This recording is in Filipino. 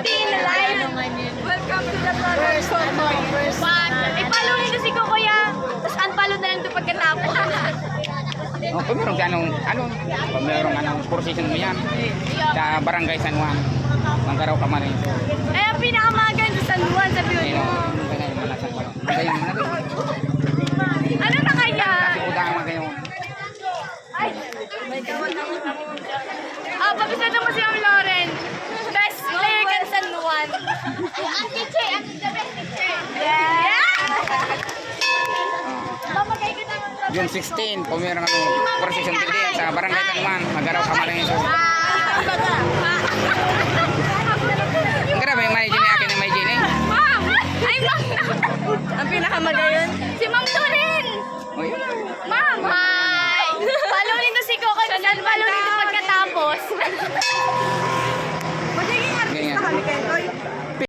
hatiin na live. Welcome to the first one. I-follow nyo si Kuya. Tapos unfollow na lang ito pagkatapos. Oh, kung meron kung merong procession mo yan sa Barangay San Juan, Manggaraw ka man ito. Eh, ang pinakamagan sa San Juan sa Pinoy mo. Ano na kaya? Kasi udang mo kayo. Papisado mo si Ma'am Lauren. Best player ka sa San Juan. Ang teacher, ang the best teacher. Yeah! Mamagay kita ng June 16, kung meron procession building sa Barangay San Juan, Manggaraw ka man ito. Ang grabe yung may gini akin yung may gini. Ma'am! Ay, Ma'am! Ang pinakamagayon? Si Ma'am Turin! Ma'am! Hi! Follow nito si Coco. Follow nito pagkatapos.